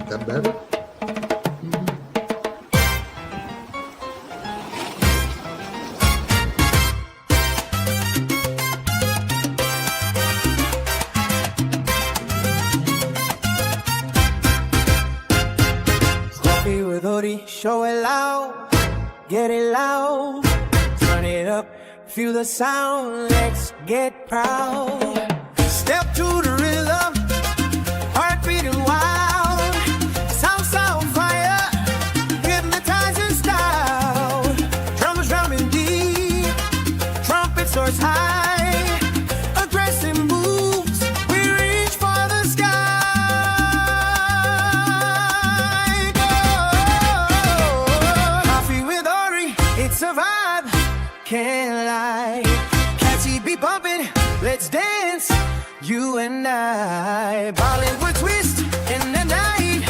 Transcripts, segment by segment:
That better? Coffee with Odi, show it loud, get it loud, turn it up, feel the sound, let's get proud. Step to the rhythm, heart beating wild, salsa on fire, hypnotizing style. Drums drumming deep, trumpet soars high, aggressive moves, we reach for the sky. Go! Coffee with Ori, it's a vibe, can't lie. Catchy beat bumping, let's dance. You and I, Bollywood twist in the night,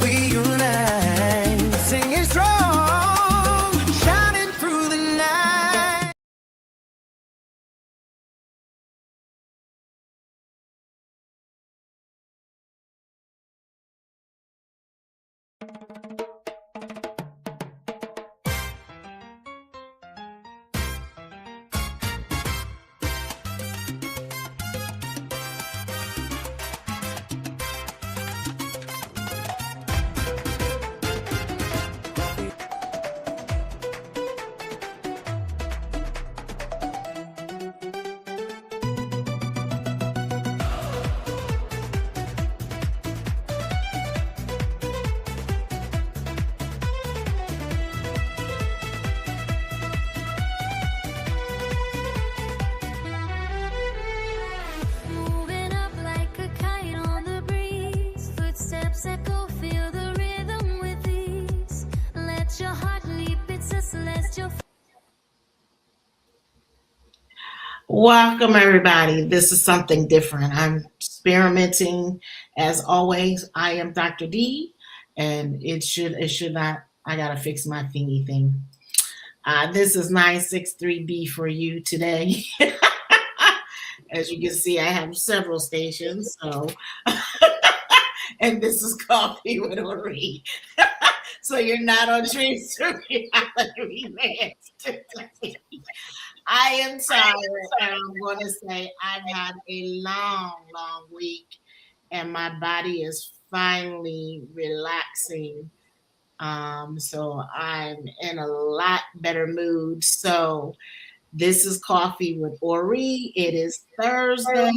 we unite, singing strong, shining through the night. Moving up like a kite on the breeze, footsteps echo, feel the rhythm with ease. Let your heart leap, it's a celestial. Welcome, everybody. This is something different. I'm experimenting as always. I am Dr. D, and it should not. I gotta fix my thingy thing. This is 963B for you today. As you can see, I have several stations. So, and this is Coffee with Ori. So you're not on Dreams to Reality Land today. I am tired, and I'm going to say I've had a long week, and my body is finally relaxing. So I'm in a lot better mood. So this is Coffee with Ori. It is Thursday.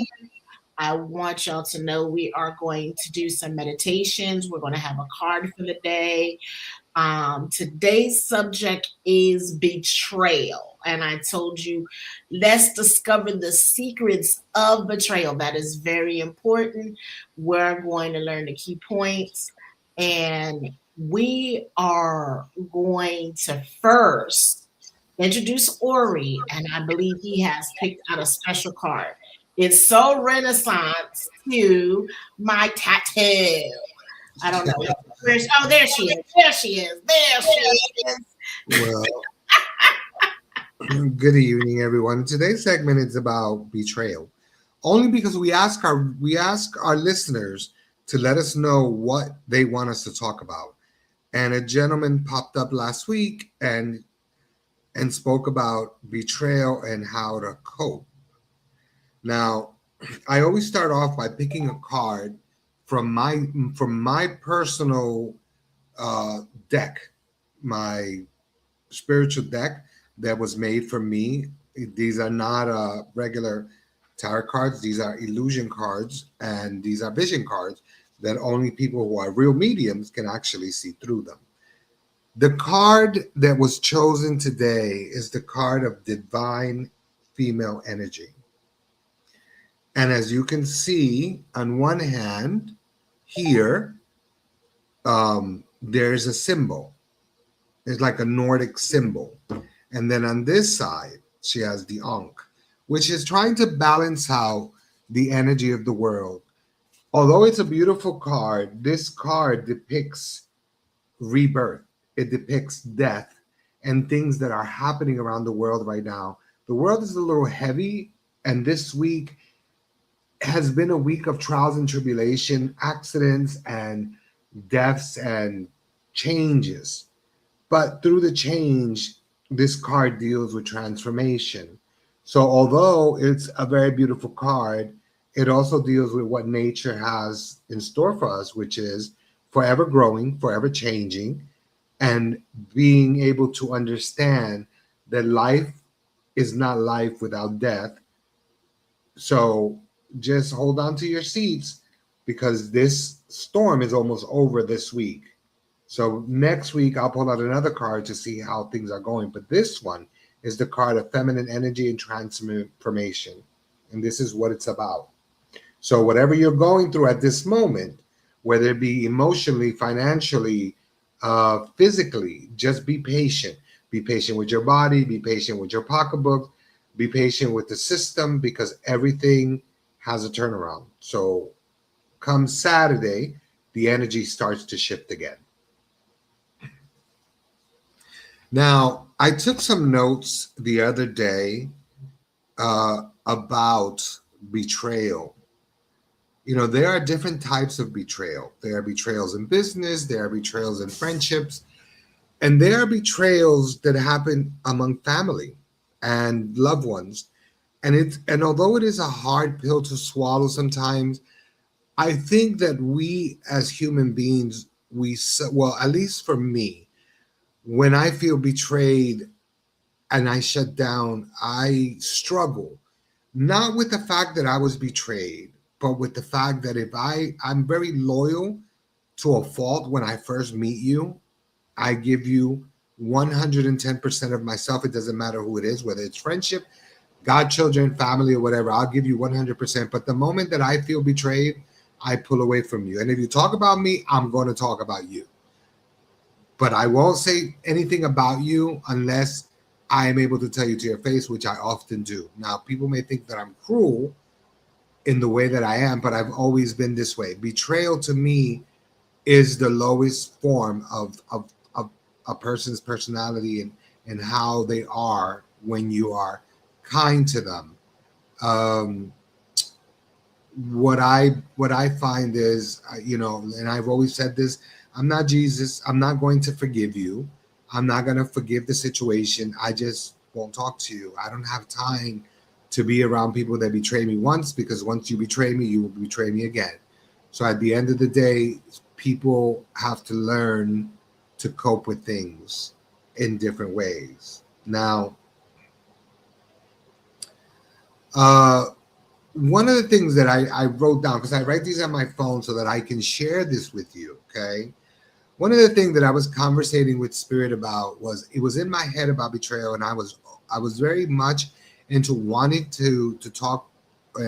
I want y'all to know we are going to do some meditations. We're going to have a card for the day. Today's subject is betrayal. And I told you, let's discover the secrets of betrayal. That is very important. We're going to learn the key points. And we are going to first introduce Ori. And I believe he has picked out a special card. It's so Renaissance to my tattoo. I don't know. Oh, there she is. There she is. There she is. Well, good evening, everyone. Today's segment is about betrayal. Only because we ask our listeners to let us know what they want us to talk about. And a gentleman popped up last week and spoke about betrayal and how to cope. Now, I always start off by picking a card from my personal deck, my spiritual deck that was made for me. These are not regular tarot cards. These are illusion cards, and these are vision cards that only people who are real mediums can actually see through them. The card that was chosen today is the card of divine female energy. And as you can see, on one hand, here, there's a symbol. It's like a Nordic symbol. And then on this side, she has the Ankh, which is trying to balance out the energy of the world. Although it's a beautiful card, this card depicts rebirth. It depicts death and things that are happening around the world right now. The world is a little heavy, and this week has been a week of trials and tribulation, accidents, and deaths and changes. But through the change, this card deals with transformation. So although it's a very beautiful card, it also deals with what nature has in store for us, which is forever growing, forever changing, and being able to understand that life is not life without death. So just hold on to your seats because this storm is almost over this week. So next week I'll pull out another card to see how things are going. But this one is the card of feminine energy and transformation. And this is what it's about. So whatever you're going through at this moment, whether it be emotionally, financially, physically, just be patient. Be patient with your body, be patient with your pocketbook, be patient with the system because everything has a turnaround. So come Saturday, the energy starts to shift again. Now, I took some notes the other day about betrayal. You know, there are different types of betrayal. There are betrayals in business, there are betrayals in friendships, and there are betrayals that happen among family and loved ones. And although it is a hard pill to swallow sometimes, I think that we as human beings, well, at least for me, when I feel betrayed and I shut down, I struggle not with the fact that I was betrayed, but with the fact that if I'm very loyal to a fault when I first meet you, I give you 110% of myself. It doesn't matter who it is, whether it's friendship, godchildren, family, or whatever. I'll give you 100%. But the moment that I feel betrayed, I pull away from you. And if you talk about me, I'm going to talk about you. But I won't say anything about you unless I am able to tell you to your face, which I often do. Now, people may think that I'm cruel in the way that I am, but I've always been this way. Betrayal to me is the lowest form of a person's personality and how they are when you are kind to them. Um, what I find is, and I've always said this: I'm not Jesus. I'm not going to forgive you. I'm not going to forgive the situation. I just won't talk to you. I don't have time to be around people that betray me once, because once you betray me, you will betray me again. So at the end of the day, people have to learn to cope with things in different ways. Now, uh, one of the things that I wrote down, because I write these on my phone so that I can share this with you, okay? One of the things that I was conversating with Spirit about was, it was in my head about betrayal, and I was very much into wanting to talk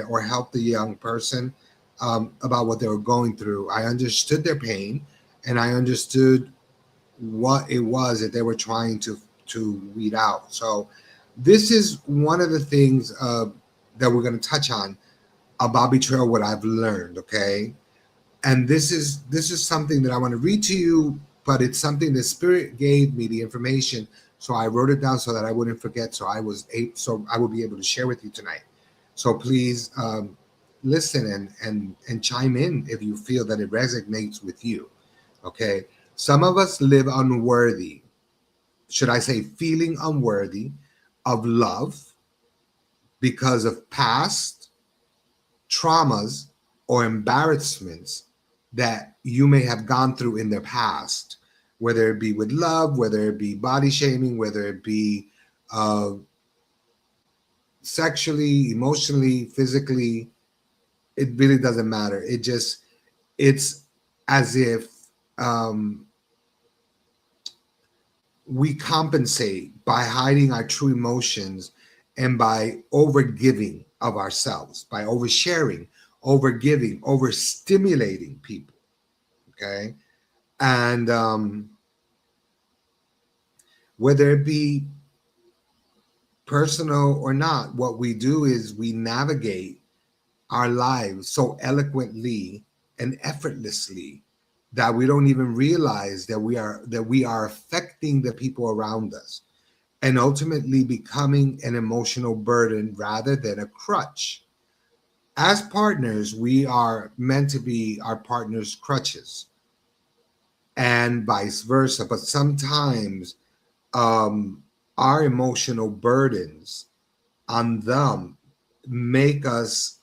or help the young person about what they were going through. I understood their pain, and I understood what it was that they were trying to weed out. So this is one of the things that we're going to touch on about betrayal, what I've learned, okay? And this is something that I want to read to you, but it's something that Spirit gave me the information, so I wrote it down so that I wouldn't forget. So I will be able to share with you tonight. So please listen and chime in if you feel that it resonates with you. Okay, some of us live unworthy. Should I say, feeling unworthy of love because of past traumas or embarrassments that you may have gone through in the past, whether it be with love, whether it be body shaming, whether it be uh, sexually, emotionally, physically. It really doesn't matter. It's as if um, we compensate by hiding our true emotions and by overgiving of ourselves, by oversharing, overgiving, overstimulating people. Okay. And whether it be personal or not, what we do is we navigate our lives so eloquently and effortlessly that we don't even realize that we are affecting the people around us, and ultimately becoming an emotional burden rather than a crutch. As partners, we are meant to be our partner's crutches. and vice versa. But sometimes um, our emotional burdens on them make us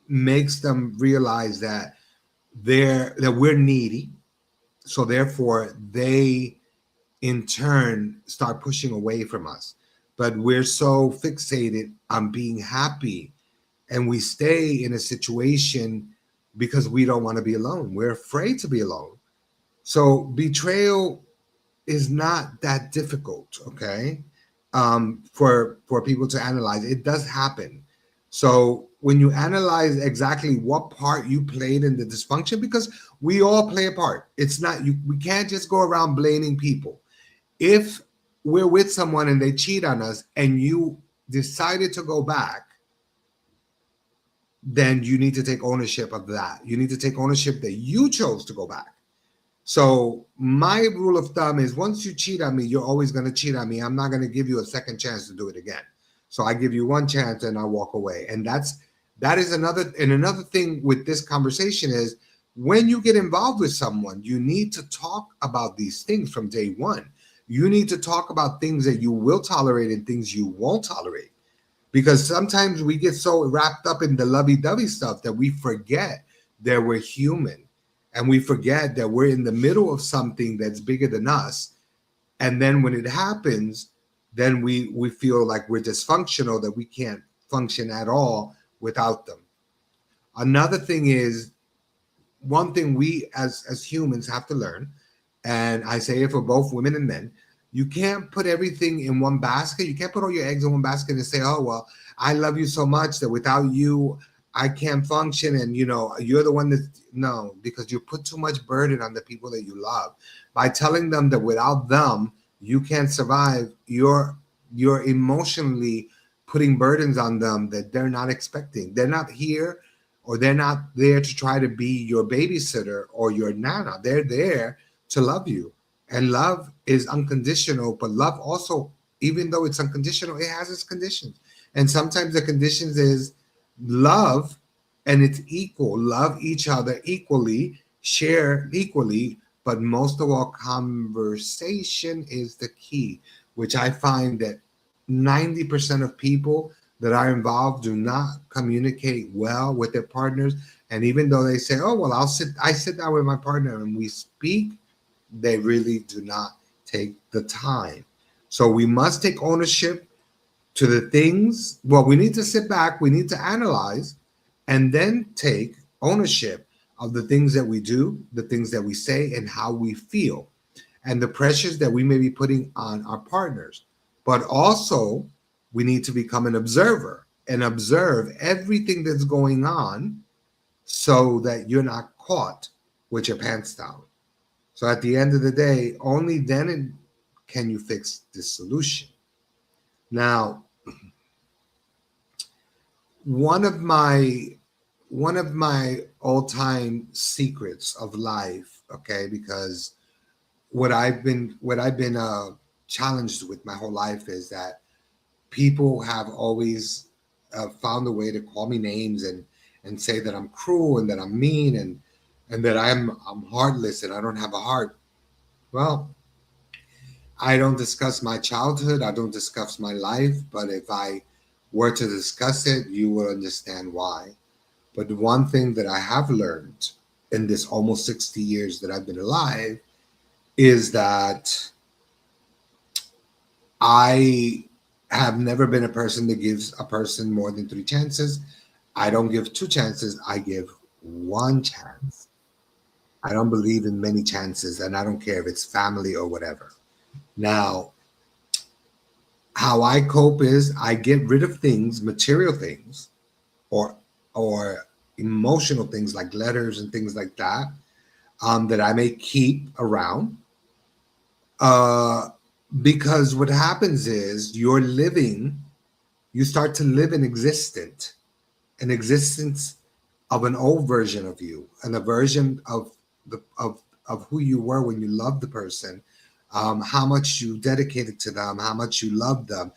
makes them realize that we're needy, so therefore they in turn start pushing away from us. But we're so fixated on being happy, and we stay in a situation because we don't want to be alone. We're afraid to be alone. So betrayal is not that difficult, okay? For people to analyze, it does happen. So when you analyze exactly what part you played in the dysfunction, because we all play a part. It's not you. We can't just go around blaming people. If we're with someone and they cheat on us, and you decided to go back, then you need to take ownership of that. You need to take ownership that you chose to go back. So my rule of thumb is once you cheat on me, you're always going to cheat on me. I'm not going to give you a second chance to do it again. So I give you one chance and I walk away. And that is another thing with this conversation is when you get involved with someone, you need to talk about these things from day one. You need to talk about things that you will tolerate and things you won't tolerate. Because sometimes we get so wrapped up in the lovey-dovey stuff that we forget that we're human, and we forget that we're in the middle of something that's bigger than us. And then when it happens, then we feel like we're dysfunctional, that we can't function at all without them. Another thing is, one thing we as humans have to learn, and I say it for both women and men, you can't put everything in one basket. You can't put all your eggs in one basket and say, oh, well, I love you so much that without you, I can't function. And, you're the one that, no, because you put too much burden on the people that you love. By telling them that without them, you can't survive, you're emotionally putting burdens on them that they're not expecting. They're not here, or they're not there to try to be your babysitter or your nana. They're there to love you. And love is unconditional, but love also, even though it's unconditional, it has its conditions. And sometimes the conditions is love, and it's equal. Love each other equally, share equally, but most of all, conversation is the key, which I find that 90% of people that are involved do not communicate well with their partners. And even though they say, oh, well, I sit down with my partner and we speak, they really do not take the time. So we must take ownership to the things. Well, we need to sit back, we need to analyze, and then take ownership of the things that we do, the things that we say, and how we feel, and the pressures that we may be putting on our partners. But also, we need to become an observer and observe everything that's going on so that you're not caught with your pants down. So at the end of the day, only then can you fix this solution. Now, one of my all-time secrets of life, okay, because what I've been challenged with my whole life is that people have always found a way to call me names and say that I'm cruel and that I'm mean and that I'm heartless and I don't have a heart. Well, I don't discuss my childhood. I don't discuss my life. But if I were to discuss it, you will understand why. But the one thing that I have learned in this almost 60 years that I've been alive is that I have never been a person that gives a person more than 3 chances. I don't give 2 chances. I give 1 chance. I don't believe in many chances, and I don't care if it's family or whatever. Now, how I cope is I get rid of things, material things, or emotional things like letters and things like that, that I may keep around. Because what happens is you start to live an existence of an old version of you, and a version of who you were when you loved the person, how much you dedicated to them, how much you loved them,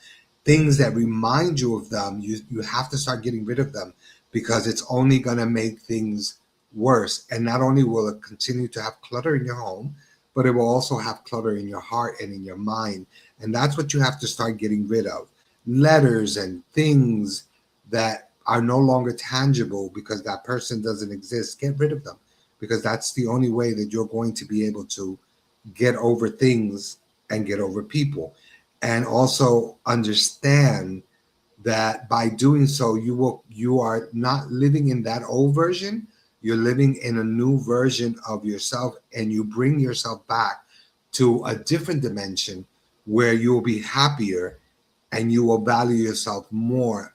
things that remind you of them. You have to start getting rid of them because it's only going to make things worse. And not only will it continue to have clutter in your home, but it will also have clutter in your heart and in your mind. And that's what you have to start getting rid of. Letters and things that are no longer tangible because that person doesn't exist. Get rid of them, because that's the only way that you're going to be able to get over things and get over people. And also understand that by doing so, you are not living in that old version. You're living in a new version of yourself, and you bring yourself back to a different dimension where you will be happier and you will value yourself more,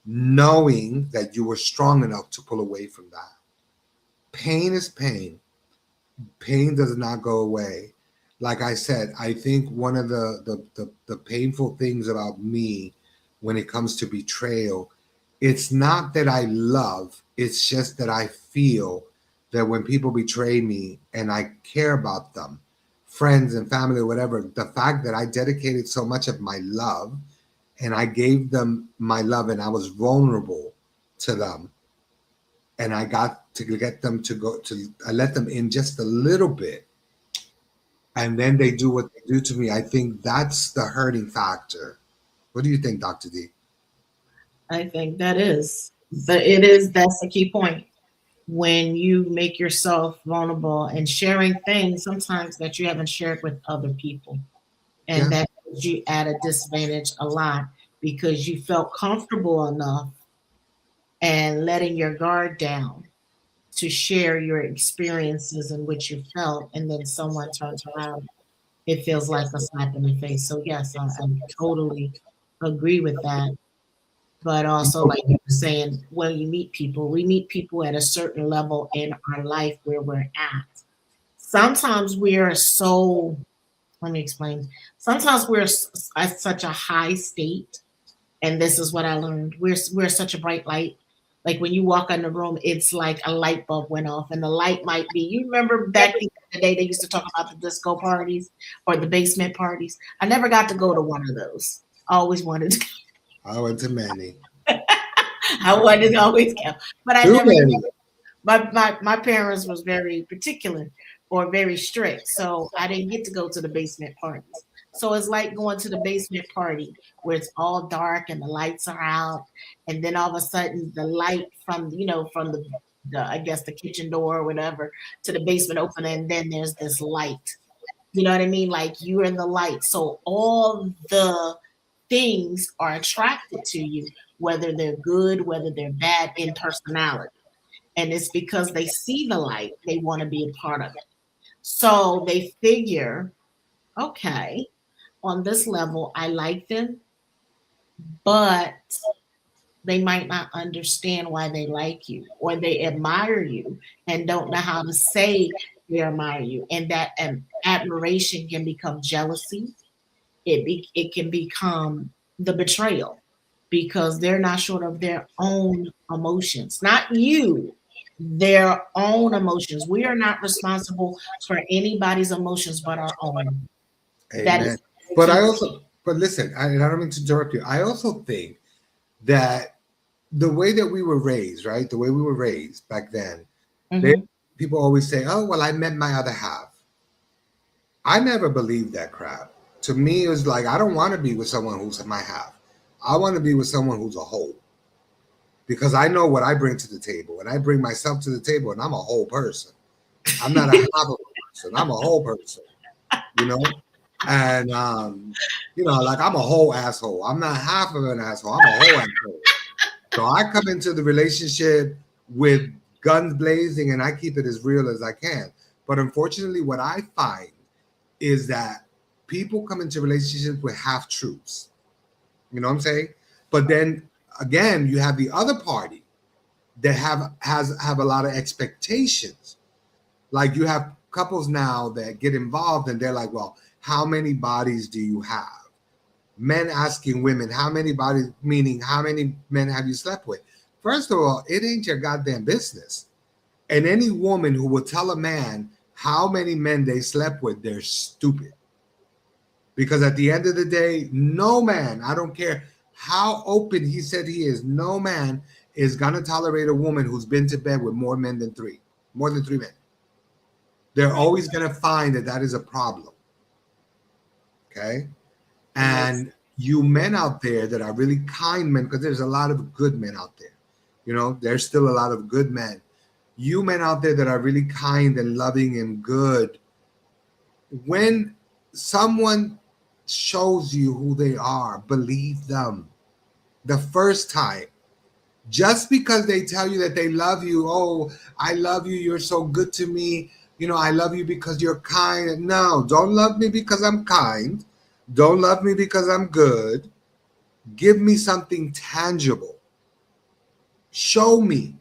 knowing that you were strong enough to pull away from that. Pain is pain. Pain does not go away. Like I said, I think one of the painful things about me when it comes to betrayal, it's not that I love, it's just that I feel that when people betray me and I care about them, friends and family, whatever, the fact that I dedicated so much of my love and I gave them my love and I was vulnerable to them, and I got to get them to go to, I let them in just a little bit, and then they do what they do to me. I think that's the hurting factor. What do you think, Dr. D? I think that is it is that's the key point. When you make yourself vulnerable and sharing things sometimes that you haven't shared with other people, and Yeah, that puts you at a disadvantage a lot because you felt comfortable enough and letting your guard down to share your experiences and what you felt, and then someone turns around, it feels like a slap in the face. So yes, I totally agree with that. But also, like you were saying, when you meet people, we meet people at a certain level in our life where we're at. Sometimes we are so, let me explain. Sometimes we're at such a high state, and this is what I learned. We're such a bright light. Like when you walk in the room, it's like a light bulb went off, and the light might be. You remember back in the day they used to talk about the disco parties or the basement parties. I never got to go to one of those. I always wanted to. I went to many. I wanted to always go, but I Too never. many. My parents was very particular or very strict, so I didn't get to go to the basement parties. So it's like going to the basement party where it's all dark and the lights are out, and then all of a sudden the light from from the I guess the kitchen door or whatever to the basement open, and then there's this light. You know what I mean? Like you're in the light, so all the things are attracted to you, whether they're good, whether they're bad in personality, and it's because they see the light, they want to be a part of it. So they figure, okay, on this level, I like them, but they might not understand why they like you or they admire you and don't know how to say they admire you. And that admiration can become jealousy. It can become the betrayal because they're not sure of their own emotions, not you, their own emotions. We are not responsible for anybody's emotions but our own. That Amen. is the But I key. also, but listen, and I don't mean to interrupt you. I also think that the way that we were raised, right? The way we were raised back then, they Mhm. people always say, "Oh, well, I met my other half." I never believed that crap. To me, it was like I don't want to be with someone who's my half. I want to be with someone who's a whole, because I know what I bring to the table, and I bring myself to the table, and I'm a whole person. I'm not a half of a person. I'm a whole person. You know, and like I'm a whole asshole. I'm not half of an asshole. I'm a whole asshole. So I come into the relationship with guns blazing, and I keep it as real as I can. But unfortunately, what I find is that people come into relationships with half truths. You know what I'm saying? But then again, you have the other party that have a lot of expectations. Like you have couples now that get involved and they're like, well, how many bodies do you have? Men asking women, how many bodies, meaning how many men have you slept with? First of all, it ain't your goddamn business. And any woman who will tell a man how many men they slept with, they're stupid. Because at the end of the day, no man, I don't care how open he said he is, no man is going to tolerate a woman who's been to bed with more men than three. more than 3 men. They're always going to find that that is a problem. Okay. And you men out there that are really kind men, because there's a lot of good men out there. You know, there's still a lot of good men. You men out there that are really kind and loving and good, when someone shows you who they are, believe them the first time. Just because they tell you that they love you, oh, I love you, you're so good to me, you know, I love you because you're kind. No, don't love me because I'm kind. Don't love me because I'm good. Give me something tangible. Show me,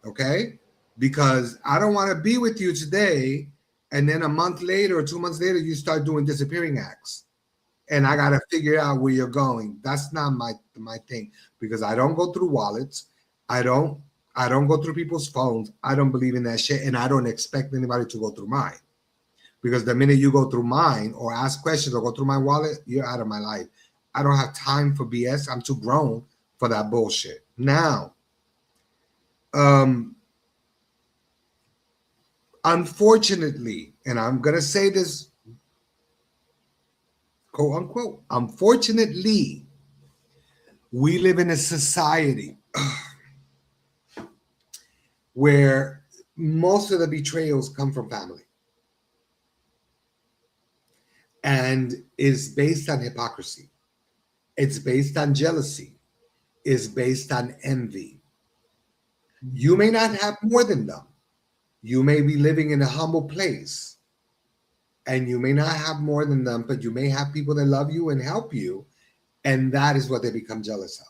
okay? Because I don't want to be with you today, and then a month later or 2 months later, you start doing disappearing acts. And I gotta figure out where you're going. That's not my thing, because I don't go through wallets. I don't go through people's phones. I don't believe in that shit, and I don't expect anybody to go through mine. Because the minute you go through mine or ask questions or go through my wallet, you're out of my life. I don't have time for BS. I'm too grown for that bullshit. Now, unfortunately, and I'm gonna say this, quote unquote, unfortunately, we live in a society where most of the betrayals come from family and is based on hypocrisy. It's based on jealousy. It's based on envy. You may not have more than them. You may be living in a humble place and you may not have more than them, but you may have people that love you and help you. And that is what they become jealous of.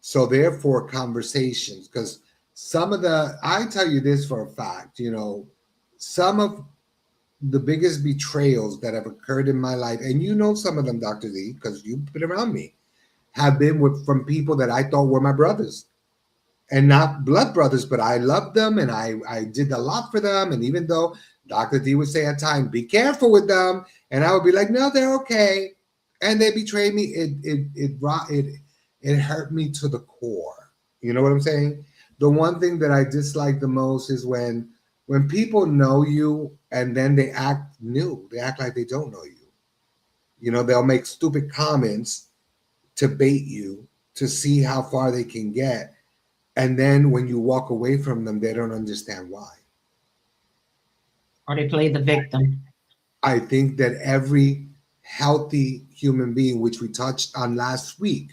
So therefore, conversations, because I tell you this for a fact, you know, some of the biggest betrayals that have occurred in my life, and you know some of them, Dr. Z, because you've been around me, have been from people that I thought were my brothers. And not blood brothers, but I loved them and I did a lot for them. And even though Dr. D would say at times, be careful with them, and I would be like, no, they're okay. And they betrayed me. It hurt me to the core. You know what I'm saying? The one thing that I dislike the most is when people know you and then they act new. They act like they don't know you. You know, they'll make stupid comments to bait you to see how far they can get. And then when you walk away from them, they don't understand why. Or they play the victim. I think that every healthy human being, which we touched on last week,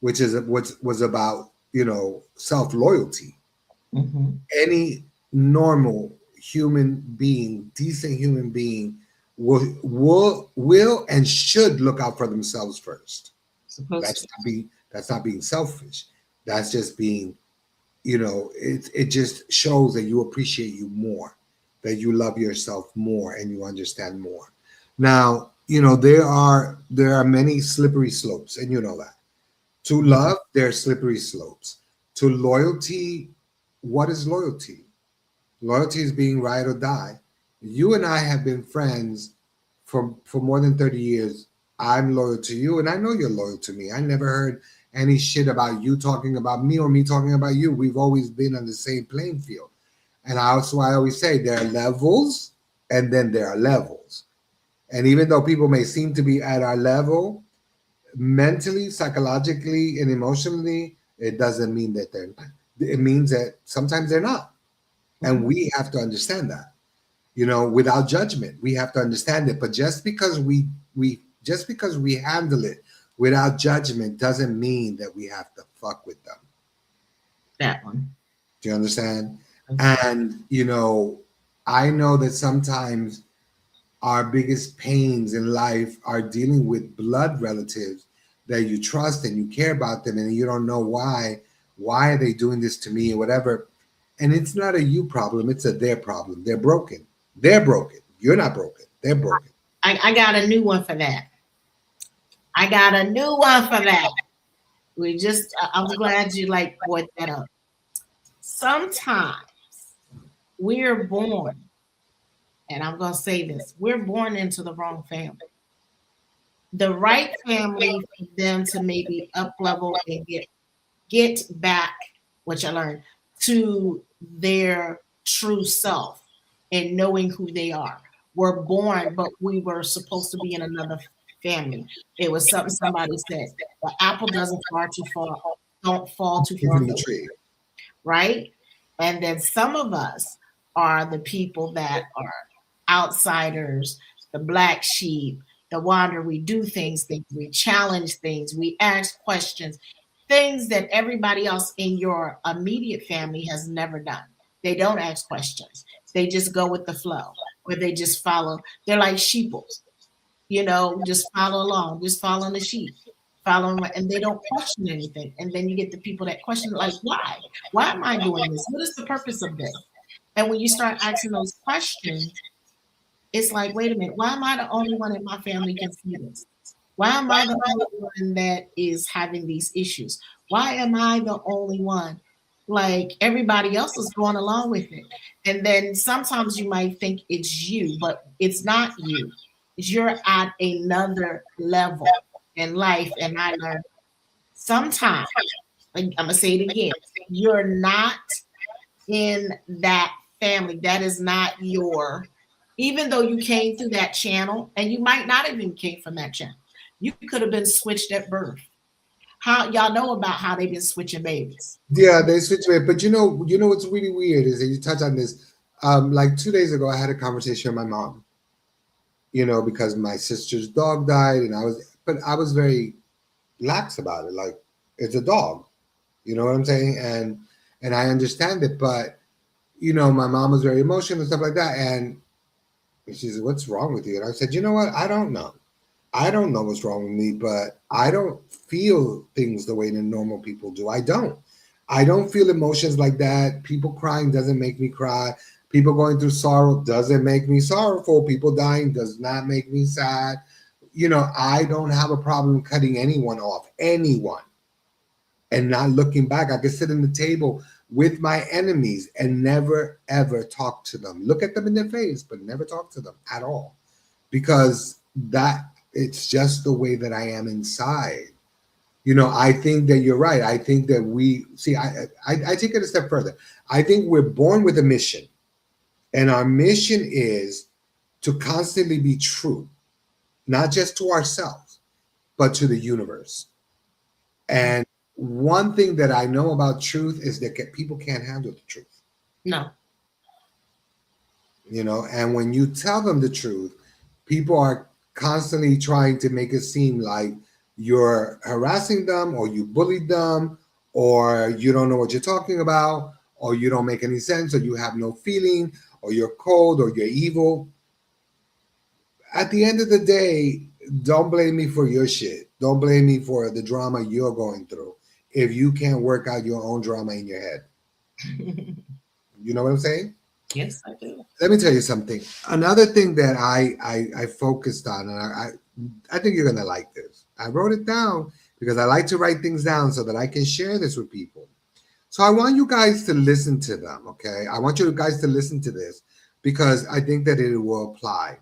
which is what was about, you know, self-loyalty. Mm-hmm. Any normal human being, decent human being, will and should look out for themselves first. That's not being selfish. That's just being, you know, it just shows that you appreciate you more, that you love yourself more, and you understand more. Now, you know, there are many slippery slopes, and you know that. To love, there are slippery slopes. To loyalty, what is loyalty? Loyalty is being ride or die. You and I have been friends for more than 30 years. I'm loyal to you, and I know you're loyal to me. I never heard any shit about you talking about me or me talking about you. We've always been on the same playing field. And I always say there are levels and then there are levels. And even though people may seem to be at our level, mentally, psychologically, and emotionally, it doesn't mean that it means that sometimes they're not. And we have to understand that, you know, without judgment. We have to understand it. But just because we handle it without judgment doesn't mean that we have to fuck with them. That one. Do you understand? And, you know, I know that sometimes our biggest pains in life are dealing with blood relatives that you trust and you care about them and you don't know why are they doing this to me or whatever. And it's not a you problem. It's a their problem. They're broken. They're broken. You're not broken. They're broken. I got a new one for that. I'm glad you brought that up. Sometimes we're born, and I'm going to say this, we're born into the wrong family. The right family for them to maybe up level and get back what you learned to their true self and knowing who they are. We're born, but we were supposed to be in another family. It was something somebody said. The apple doesn't fall too far, don't fall too far From from the the tree, tree. right? And then some of us are the people that are outsiders, the black sheep, the wander. We do things, we challenge things, we ask questions, things that everybody else in your immediate family has never done. They don't ask questions. They just go with the flow, or they just follow. They're like sheeples, just follow along, just following the sheep, following, and they don't question anything. And then you get the people that question, like, why? Why am I doing this? What is the purpose of this? And when you start asking those questions, it's like, wait a minute, why am I the only one in my family can see this? Why am I the only one that is having these issues? Why am I the only one? Like everybody else is going along with it. And then sometimes you might think it's you, but it's not you. You're at another level in life. And I learned sometimes, I'm going to say it again, you're not in that family. That is not even though you came through that channel, and you might not even came from that channel. You could have been switched at birth. How y'all know about how they've been switching babies? Yeah, they switch it. But what's really weird is that you touch on this. Like 2 days ago, I had a conversation with my mom. Because my sister's dog died, and I was very lax about it. Like, it's a dog. You know what I'm saying? And I understand it, but my mom was very emotional and stuff like that. And she said, "What's wrong with you?" And I said, "You know what? I don't know. I don't know what's wrong with me, but I don't feel things the way that normal people do. I don't. I don't feel emotions like that. People crying doesn't make me cry. People going through sorrow doesn't make me sorrowful. People dying does not make me sad. I don't have a problem cutting anyone off, anyone, and not looking back. I could sit in the table with my enemies and never, ever talk to them. Look at them in their face, but never talk to them at all. Because it's just the way that I am inside. I think that you're right. I think that I take it a step further. I think we're born with a mission. And our mission is to constantly be true, not just to ourselves, but to the universe. And one thing that I know about truth is that people can't handle the truth. No. And when you tell them the truth, people are constantly trying to make it seem like you're harassing them, or you bullied them, or you don't know what you're talking about, or you don't make any sense, or you have no feeling, or you're cold, or you're evil. At the end of the day, don't blame me for your shit. Don't blame me for the drama you're going through if you can't work out your own drama in your head. You know what I'm saying? Yes, I do. Let me tell you something. Another thing that I focused on, and I think you're going to like this. I wrote it down because I like to write things down so that I can share this with people. So I want you guys to listen to them, okay? I want you guys to listen to this because I think that it will apply.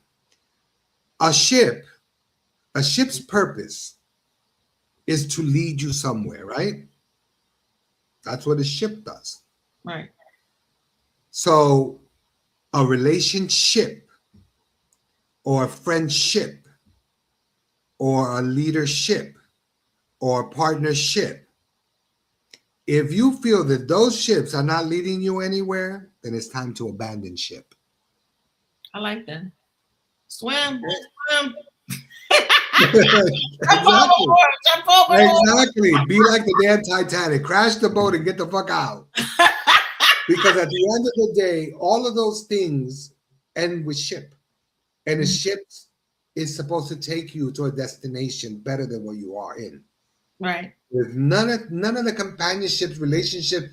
A ship's purpose is to lead you somewhere, right? That's what a ship does. Right. So a relationship or a friendship or a leadership or a partnership, if you feel that those ships are not leading you anywhere, then it's time to abandon ship. I like that. Swim. Exactly. Jump overboard. Exactly. Be like the damn Titanic. Crash the boat and get the fuck out. Because at the end of the day, all of those things end with ship. And the ship is supposed to take you to a destination better than what you are in. Right. If none of the companionships, relationship,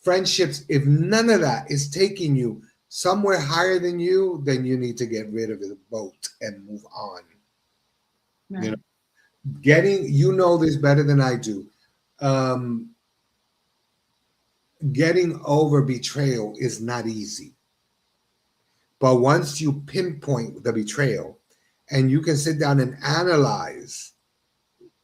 friendships, if none of that is taking you somewhere higher than you, then you need to get rid of the boat and move on. Right. You know this better than I do. Getting over betrayal is not easy. But once you pinpoint the betrayal and you can sit down and analyze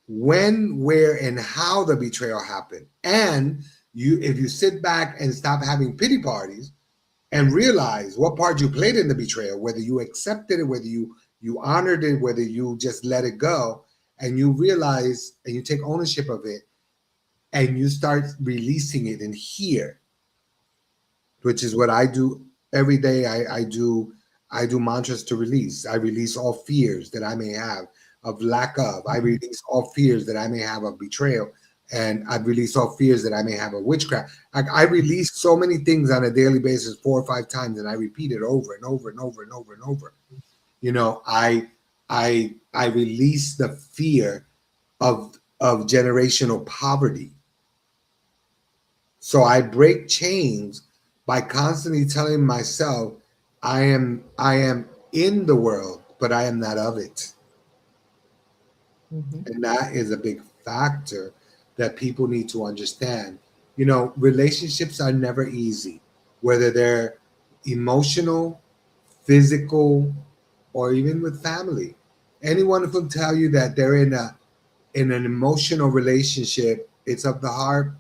when, where, and how the betrayal happened, and if you sit back and stop having pity parties and realize what part you played in the betrayal, whether you accepted it, whether you honored it, whether you just let it go, and you realize and you take ownership of it, and you start releasing it in here, which is what I do every day. I do mantras to release. I release all fears that I may have of lack of. I release all fears that I may have of betrayal, and I release all fears that I may have of witchcraft. I release so many things on a daily basis, 4 or 5 times, and I repeat it over and over and over and over and over. You know, I release the fear of generational poverty. So I break chains by constantly telling myself I am in the world, but I am not of it. Mm-hmm. And that is a big factor that people need to understand. You know, relationships are never easy, whether they're emotional, physical, or even with family. Anyone can tell you that they're in an emotional relationship, it's of the heart,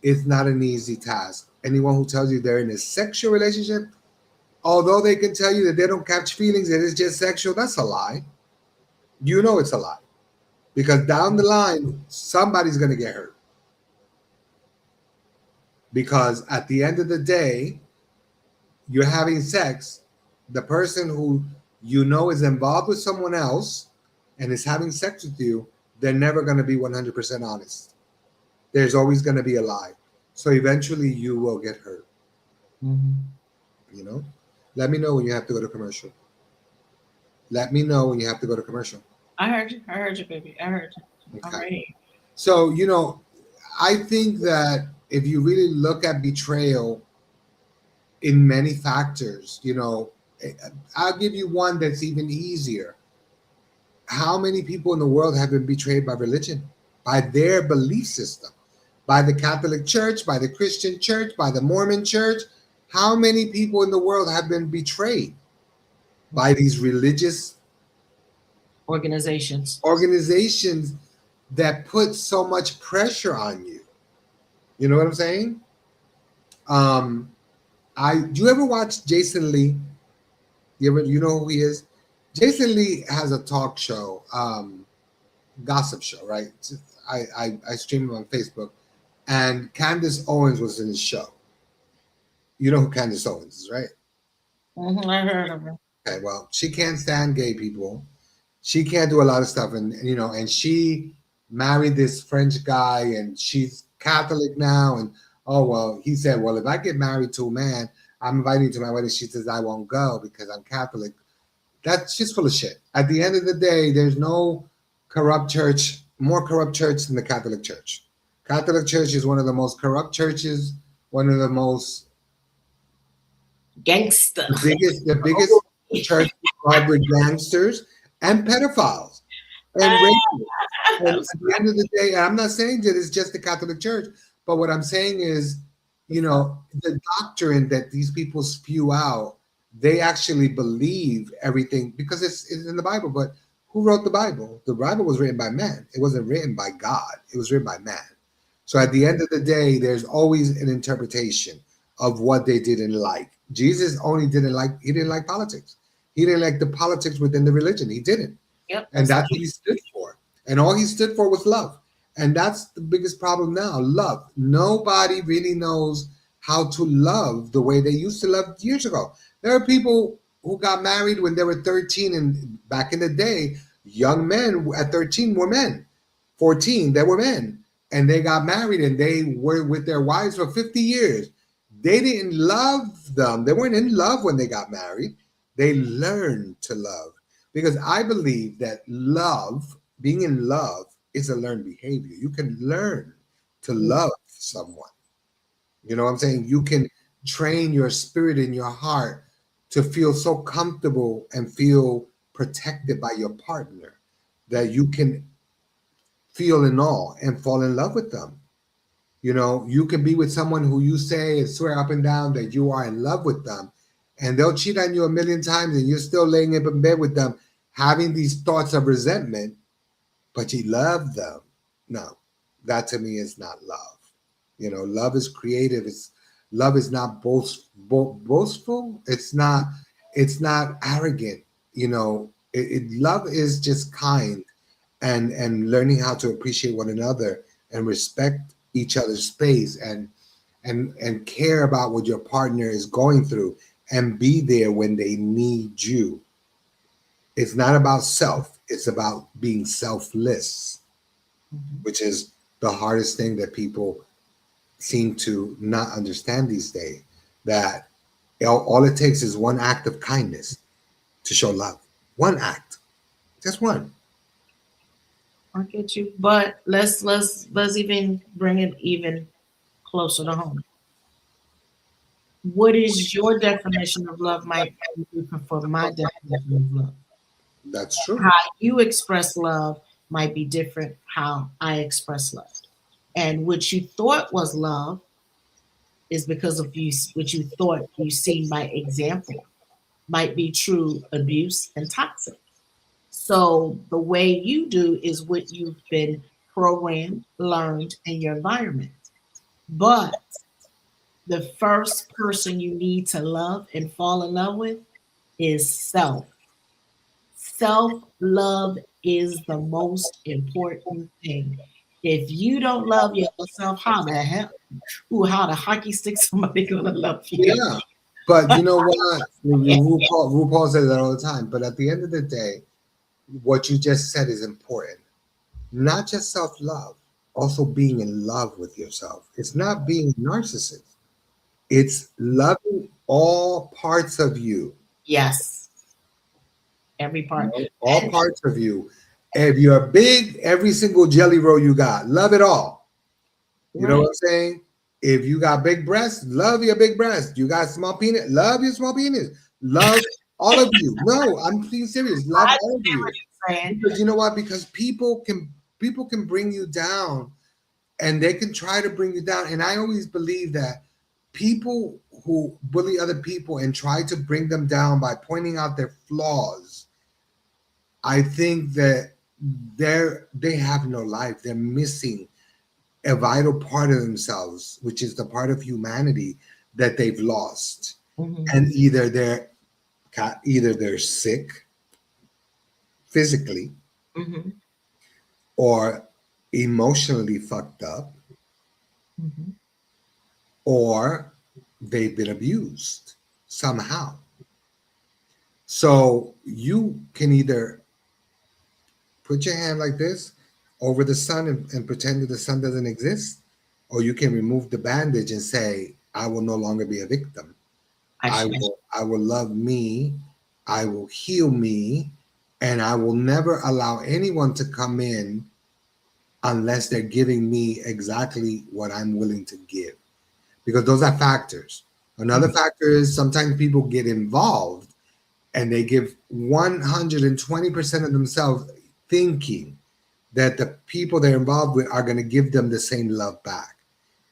it's not an easy task. Anyone who tells you they're in a sexual relationship, although they can tell you that they don't catch feelings, that it's just sexual, that's a lie. You know it's a lie. Because down the line, somebody's going to get hurt. Because at the end of the day, you're having sex, the person who you know is involved with someone else and is having sex with you, they're never going to be 100% honest. There's always going to be a lie. So eventually you will get hurt. Mm-hmm. You know? Let me know when you have to go to commercial. Let me know when you have to go to commercial. I heard you. I heard you, baby. I heard you. Okay. All right. So, you know, I think that if you really look at betrayal in many factors, you know, I'll give you one that's even easier. How many people in the world have been betrayed by religion, by their belief system, by the Catholic Church, by the Christian Church, by the Mormon Church? How many people in the world have been betrayed by these religious Organizations. organizations that put so much pressure on you? You know what I'm saying? Do you ever watch Jason Lee? You know who he is? Jason Lee has a talk show, gossip show, right? I stream him on Facebook, and Candace Owens was in his show. You know who Candace Owens is, right? Mm-hmm. I heard of her. Okay, well, she can't stand gay people. She can't do a lot of stuff, and you know, and she married this French guy, and she's Catholic now. And oh well, he said, well, if I get married to a man, I'm inviting you to my wedding. She says I won't go because I'm Catholic. That's just full of shit. At the end of the day, there's no corrupt church, more corrupt church than the Catholic Church. Catholic Church is one of the most corrupt churches, one of the most Gangster. the biggest church involved with gangsters and pedophiles and rapists. And at the end of the day, I'm not saying that it's just the Catholic Church, but what I'm saying is, you know, the doctrine that these people spew out, they actually believe everything because it's in the Bible. But who wrote the Bible? The Bible was written by man. It wasn't written by God. It was written by man. So at the end of the day, there's always an interpretation of what they didn't like. Jesus only didn't like politics. He didn't like the politics within the religion. He didn't. Yep. And that's what he stood for. And all he stood for was love. And that's the biggest problem now, love. Nobody really knows how to love the way they used to love years ago. There are people who got married when they were 13, and back in the day, young men at 13 were men. 14, they were men. And they got married and they were with their wives for 50 years. They didn't love them. They weren't in love when they got married. They learned to love. Because I believe that love, being in love, is a learned behavior. You can learn to love someone. You know what I'm saying? You can train your spirit and your heart to feel so comfortable and feel protected by your partner that you can feel in awe and fall in love with them. You know, you can be with someone who you say and swear up and down that you are in love with them, and they'll cheat on you a million times and you're still laying up in bed with them, having these thoughts of resentment, but you love them. No, that to me is not love. You know, love is creative. Love is not boastful. It's not arrogant. Love is just kind and learning how to appreciate one another and respect each other's space and care about what your partner is going through and be there when they need you. It's not about self, it's about being selfless, Mhm. which is the hardest thing that people seem to not understand these days. That all it takes is one act of kindness to show love. One act, just one. I get you, but let's even bring it even closer to home. What is your definition of love might be different from my definition of love. That's true. How you express love might be different how I express love. And what you thought was love is because of you what you thought you seen by example might be true abuse and toxic. So the way you do is what you've been programmed, learned in your environment. But the first person you need to love and fall in love with is self. Self love is the most important thing. If you don't love yourself, how the hell, how the hockey stick somebody gonna love you? Yeah. But you know what? RuPaul says that all the time. But at the end of the day, what you just said is important. Not just self love, also being in love with yourself. It's not being a narcissist, it's loving all parts of you. Yes, every part. All And parts of you. If you're big, every single jelly roll you got, love it all. You know right, what I'm saying? If you got big breasts, love your big breasts. You got small penis, love your small penis. Love all of you. No, I'm being serious. Love I all of understand you. what you're saying. Because you know what? Because people can bring you down and they can try to bring you down. And I always believe that people who bully other people and try to bring them down by pointing out their flaws, I think that they have no life. They're missing a vital part of themselves, which is the part of humanity that they've lost. Mhm, And either they're sick physically mhm, or emotionally fucked up, mhm. or they've been abused somehow. So you can either put your hand like this over the sun and pretend that the sun doesn't exist, or you can remove the bandage and say, I will no longer be a victim. I I should. will love me, I will heal me, and I will never allow anyone to come in unless they're giving me exactly what I'm willing to give. Because those are factors. Another Mhm. factor is sometimes people get involved and they give 120% of themselves, thinking that the people they're involved with are going to give them the same love back.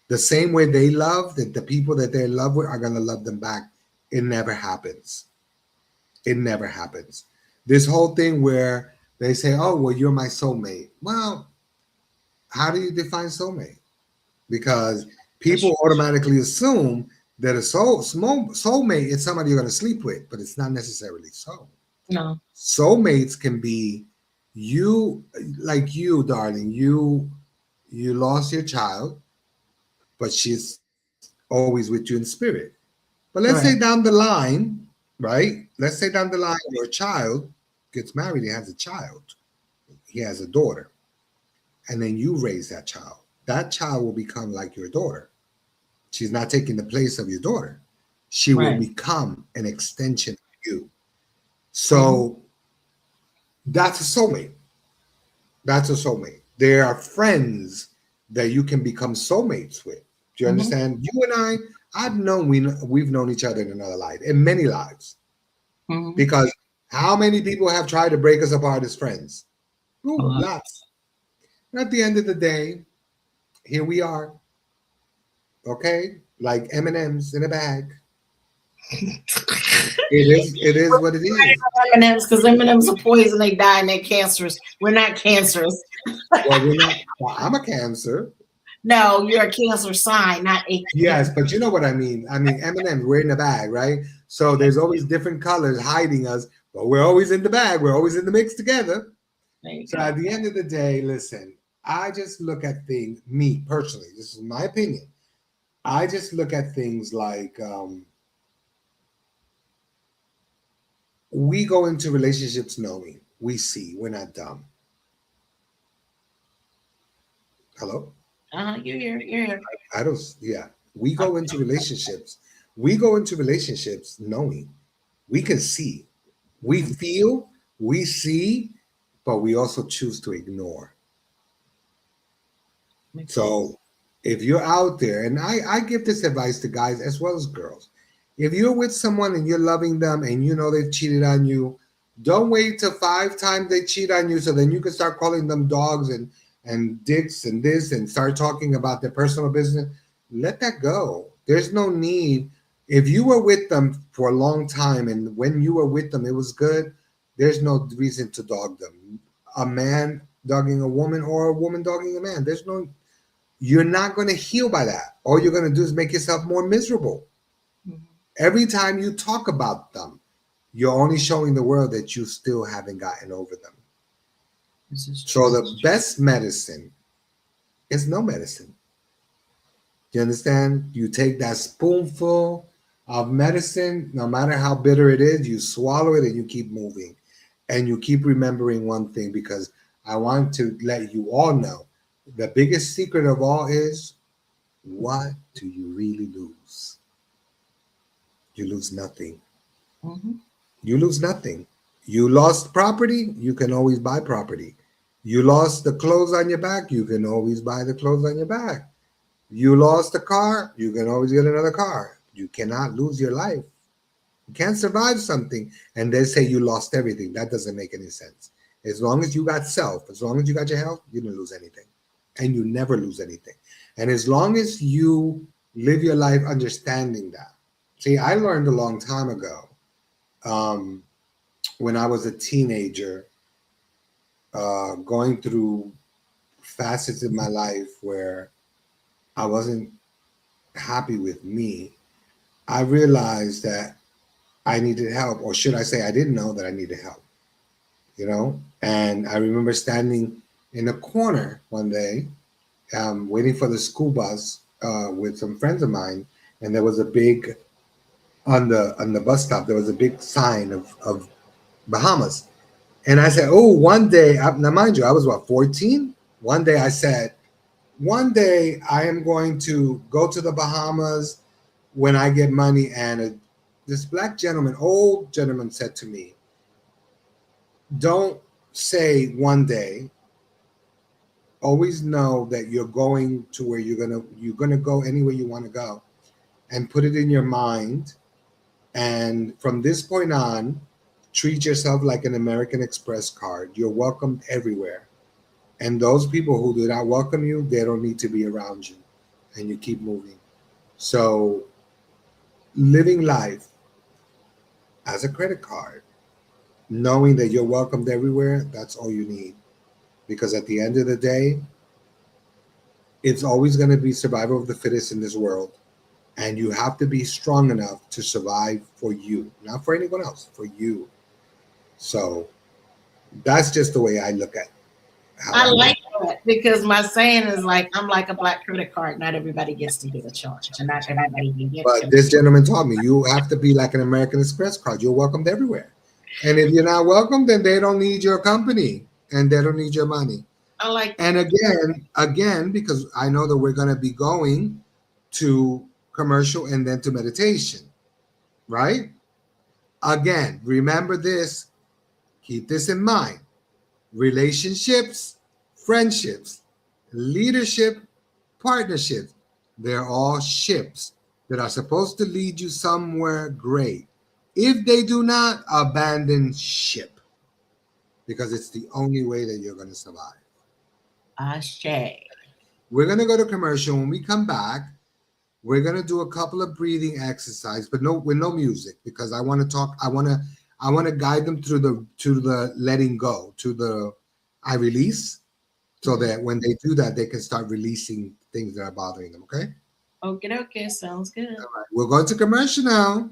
The same way they love, that the people that they're in love with are going to love them back. It never happens. It never happens. This whole thing where they say, oh, well, you're my soulmate. Well, how do you define soulmate? Because That's true. people automatically assume that a soulmate is somebody you're going to sleep with, but it's not necessarily so. No, Soulmates can be you, like you, darling. You lost your child, but she's always with you in spirit. But let's say correct. down the line, right? Let's say down the line, your child gets married and has a child. He has a daughter, and then you raise that child. That child will become like your daughter. She's not taking the place of your daughter. She will Right. become an extension of you. Mhm, So that's a soulmate. That's a soulmate. There are friends that you can become soulmates with. Do you mhm, understand? You and we've known each other in another life, in many lives. mhm. Because how many people have tried to break us apart as friends? A Ooh, lot. lots. And at the end of the day, here we are, okay? Like M&Ms in a bag. It is what it is. M&Ms, because M&Ms are poison. They die and they're cancerous. We're not cancerous. Well, we're not, well, I'm a cancer. No, you're a Cancer sign, not a. Yes, but you know what I mean. I mean, M&M's, we're in the bag, right? So there's always different colors hiding us, but we're always in the bag. We're always in the mix together. There you So go. at the end of the day, listen, I just look at things, me personally, this is my opinion. I just look at things like we go into relationships knowing, we see, we're not dumb. Hello? You're here. You're here. I don't, yeah. We go into relationships. We go into relationships knowing we can see, we feel, we see, but we also choose to ignore. Makes sense. So if you're out there, and I give this advice to guys as well as girls, if you're with someone and you're loving them and you know they've cheated on you, don't wait till 5 times they cheat on you so then you can start calling them dogs and dicks and this and start talking about their personal business. Let that go. There's no need. If you were with them for a long time and when you were with them it was good, there's no reason to dog them. A man dogging a woman or a woman dogging a man. There's no, you're not going to heal by that. All you're going to do is make yourself more miserable. Mhm. Every time you talk about them, you're only showing the world that you still haven't gotten over them. This is So true. the best medicine is no medicine. You understand? You take that spoonful of medicine, no matter how bitter it is, you swallow it and you keep moving. And you keep remembering one thing because I want to let you all know the biggest secret of all is what do you really lose? You lose nothing. Mm-hmm. You lose nothing. You lost property, you can always buy property. You lost the clothes on your back, you can always buy the clothes on your back. You lost a car, you can always get another car. You cannot lose your life. You can't survive something and they say you lost everything. That doesn't make any sense. As long as you got self, as long as you got your health, you didn't lose anything. And you never lose anything. And as long as you live your life understanding that. See, I learned a long time ago um, when I was a teenager, going through facets in my life where I wasn't happy with me. I realized that I needed help, or should I say, I didn't know that I needed help, you know? And I remember standing in a corner one day, waiting for the school bus with some friends of mine, and there was a big, on the bus stop, there was a big sign of Bahamas. And I said, oh, one day, now mind you, I was what, 14? One day I said, one day I am going to go to the Bahamas when I get money. And this black gentleman, old gentleman, said to me, don't say one day. Always know that you're going to where you're gonna go anywhere you want to go, and put it in your mind. And from this point on, treat yourself like an American Express card. You're welcomed everywhere. And those people who do not welcome you, they don't need to be around you. And you keep moving. So living life as a credit card, knowing that you're welcomed everywhere, that's all you need. Because at the end of the day, it's always going to be survival of the fittest in this world. And you have to be strong enough to survive for you, not for anyone else, for you. So that's just the way I look at how I I live. like that because my saying is like I'm like a black credit card. Not everybody gets to get a charge, and not everybody can get. But this gentleman taught me you have to be like an American Express card. You're welcomed everywhere. And if you're not welcome, then they don't need your company and they don't need your money. I like. And again, because I know that we're going to be going to commercial and then to meditation, right? Again, remember this, keep this in mind. Relationships, friendships, leadership, partnerships, they're all ships that are supposed to lead you somewhere great. If they do not, abandon ship because it's the only way that you're going to survive. Ashe. We're going to go to commercial. When we come back, we're going to do a couple of breathing exercises, but no, with no music, because I want to talk. I want to guide them through the letting go, to the I release, so that when they do that, they can start releasing things that are bothering them. Okay. Okay, okay, sounds good. All right. We're going to commercial now.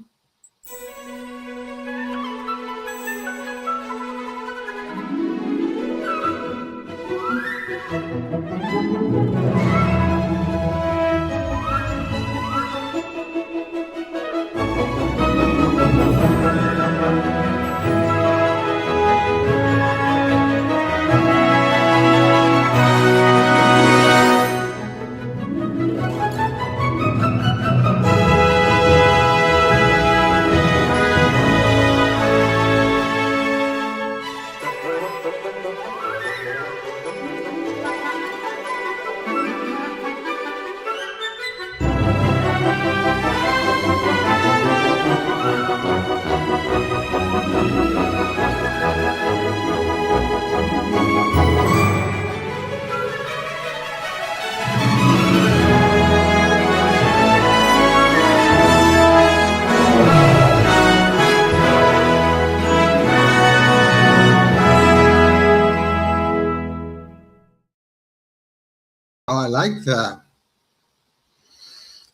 Oh, I like that.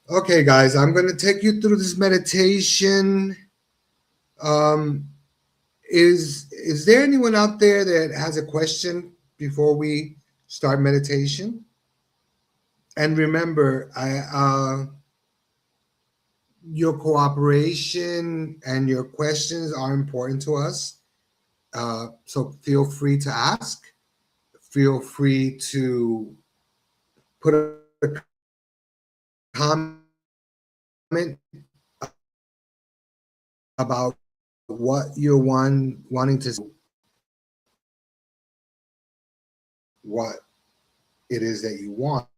Okay, guys, I'm going to take you through this meditation. Um, is there anyone out there that has a question before we start meditation? And remember, your cooperation and your questions are important to us. So feel free to ask. Feel free to put a comment about what you're wanting to, what it is that you want,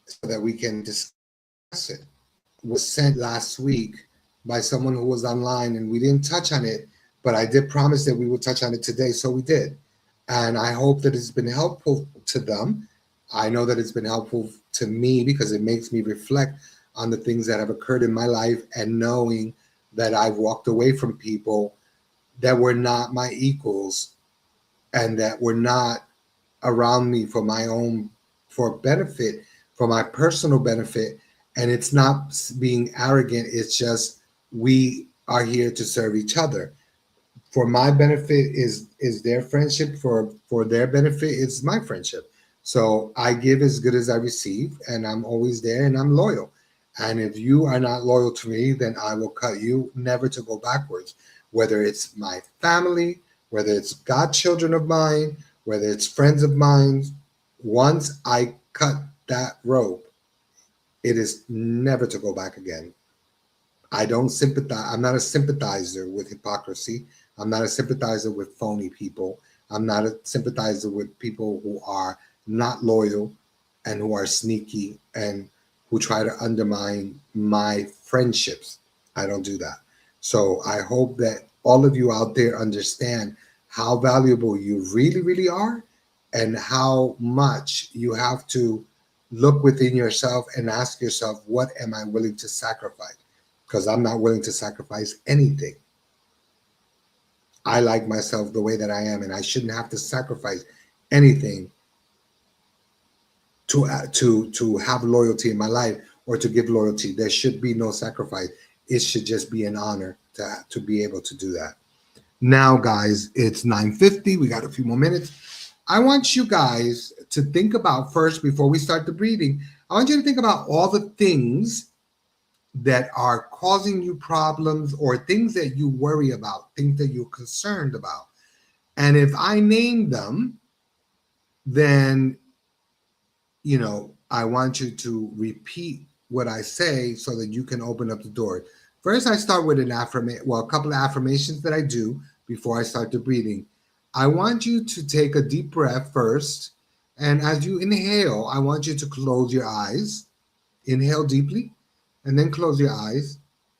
so that we can discuss it. Was sent last week by someone who was online, and we didn't touch on it, but I did promise that we would touch on it today, so we did. And I hope that it's been helpful to them. I know that it's been helpful to me because it makes me reflect on the things that have occurred in my life, and knowing that I've walked away from people that were not my equals and that were not around me for my own, for benefit, for my personal benefit. And it's not being arrogant, it's just we are here to serve each other. For my benefit is their friendship, for their benefit is my friendship. So I give as good as I receive, and I'm always there, and I'm loyal. And if you are not loyal to me, then I will cut you, never to go backwards. Whether it's my family, whether it's godchildren of mine, whether it's friends of mine, once I cut that rope, it is never to go back again. I don't sympathize. I'm not a sympathizer with hypocrisy. I'm not a sympathizer with phony people. I'm not a sympathizer with people who are not loyal and who are sneaky and who try to undermine my friendships. I don't do that. So I hope that all of you out there understand how valuable you really, really are, and how much you have to look within yourself and ask yourself, what am I willing to sacrifice? Because I'm not willing to sacrifice anything. I like myself the way that I am, and I shouldn't have to sacrifice anything to have loyalty in my life, or to give loyalty. There should be no sacrifice. It should just be an honor to be able to do that. Now, guys, it's 9:50. We got a few more minutes. I want you guys to think about, first, before we start the breathing, I want you to think about all the things that are causing you problems, or things that you worry about, things that you're concerned about. And if I name them, then, I want you to repeat what I say so that you can open up the door. First, I start with a couple of affirmations that I do before I start the breathing. I want you to take a deep breath first. And as you inhale, I want you to close your eyes. Inhale deeply, and then close your eyes,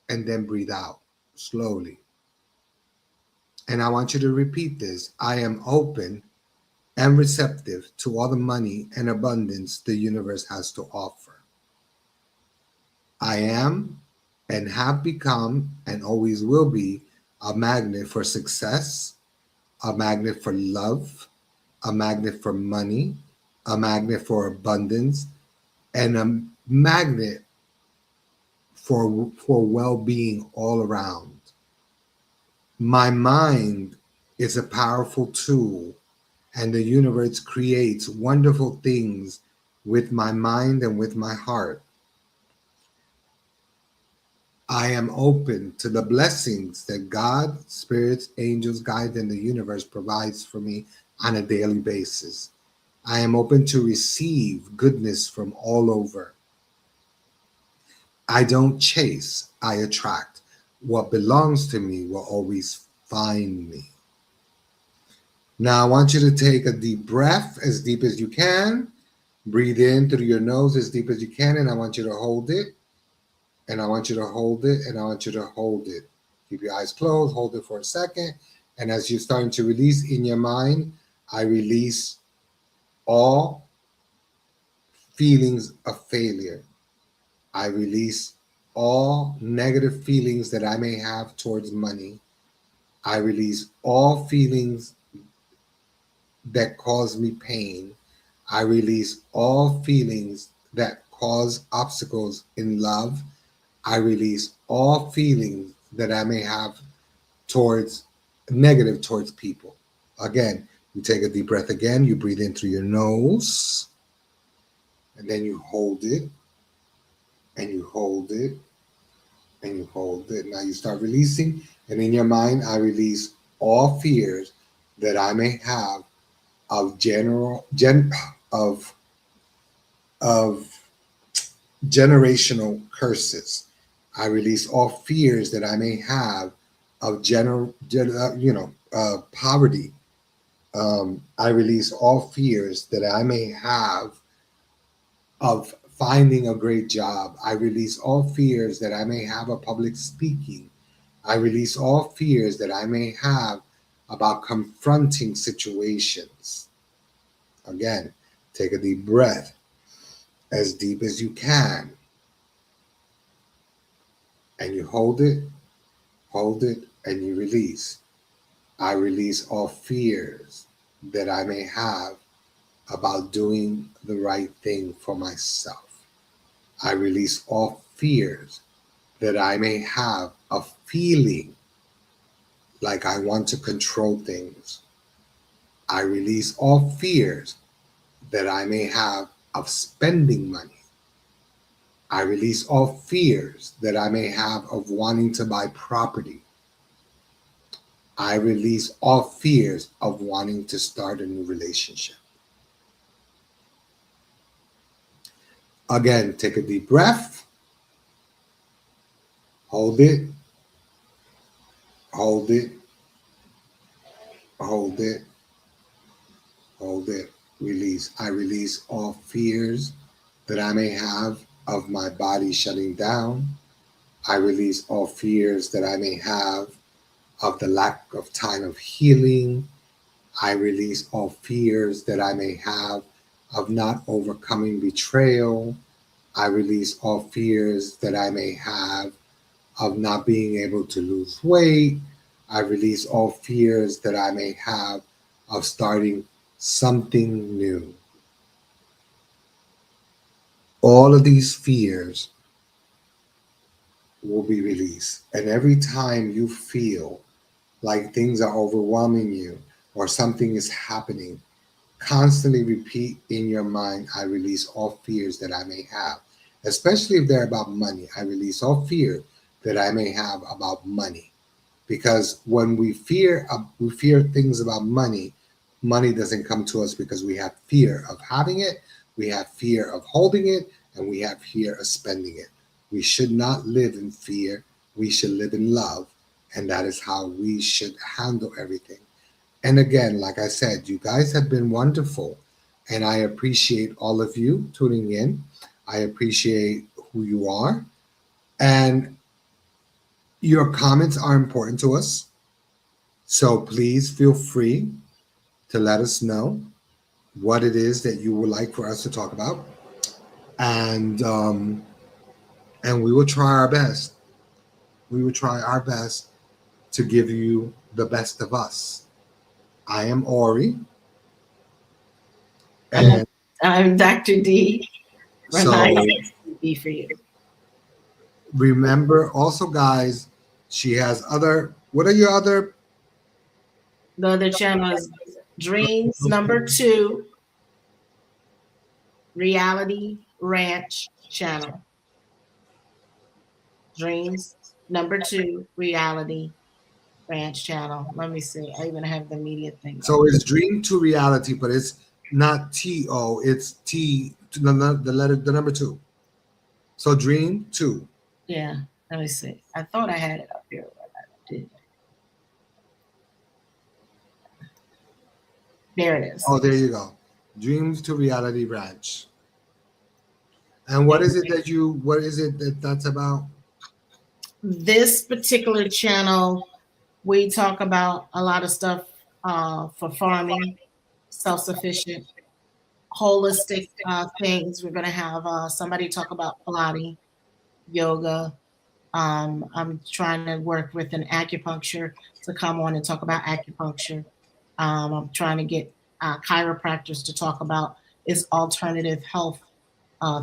and then breathe out slowly. And I want you to repeat this. I am open and receptive to all the money and abundance the universe has to offer. I am and have become and always will be a magnet for success, a magnet for love, a magnet for money, a magnet for abundance, and a magnet for well-being all around. My mind is a powerful tool, and the universe creates wonderful things with my mind and with my heart. I am open to the blessings that God, spirits, angels, guides, and the universe provides for me on a daily basis. I am open to receive goodness from all over. I don't chase, I attract. What belongs to me will always find me. Now, I want you to take a deep breath, as deep as you can. Breathe in through your nose as deep as you can, and I want you to hold it. And I want you to hold it, and I want you to hold it. Keep your eyes closed, hold it for a second. And as you're starting to release in your mind, I release all feelings of failure. I release all negative feelings that I may have towards money. I release all feelings that cause me pain. I release all feelings that cause obstacles in love. I release all feelings that I may have towards negative towards people. Again, you take a deep breath again, you breathe in through your nose, and then you hold it, and you hold it, and you hold it. Now you start releasing, and in your mind, I release all fears that I may have of of generational curses. I release all fears that I may have of poverty. I release all fears that I may have of finding a great job. I release all fears that I may have of public speaking. I release all fears that I may have about confronting situations. Again, take a deep breath, as deep as you can, and you hold it, and you release. I release all fears that I may have about doing the right thing for myself. I release all fears that I may have of feeling like I want to control things. I release all fears that I may have of spending money. I release all fears that I may have of wanting to buy property. I release all fears of wanting to start a new relationship. Again, take a deep breath. Hold it. Hold it. Hold it. Hold it. Release. I release all fears that I may have of my body shutting down. I release all fears that I may have of the lack of time of healing. I release all fears that I may have of not overcoming betrayal. I release all fears that I may have of not being able to lose weight. I release all fears that I may have of starting something new. All of these fears will be released. And every time you feel like things are overwhelming you or something is happening, constantly repeat in your mind, I release all fears that I may have, especially if they're about money. I release all fear that I may have about money. Because when we fear things about money, money doesn't come to us because we have fear of having it, we have fear of holding it, and we have fear of spending it. We should not live in fear. We should live in love. And that is how we should handle everything. And again, like I said, you guys have been wonderful. And I appreciate all of you tuning in. I appreciate who you are. And your comments are important to us. So please feel free to let us know what it is that you would like for us to talk about. And we will try our best. We will try our best to give you the best of us. I am Ori, And I'm Dr. D. so Reminding B for you. remember also, guys, she has other, what are your other? The other channel is Dreams number 2, Reality Ranch channel. Dreams number 2, Reality Ranch channel. Let me see. I even have the media thing up. So it's dream to reality, but it's not T-O, it's T, the letter, the number two. So dream two. Yeah, let me see. I thought I had it up here, but I did. There it is. Oh, there you go. Dreams to reality ranch. And what is it that you, what is it that that's about? This particular channel, we talk about a lot of stuff for farming, self-sufficient, holistic things. We're going to have somebody talk about Pilates, yoga. I'm trying to work with an acupuncture to come on and talk about acupuncture. I'm trying to get chiropractors to talk about its alternative health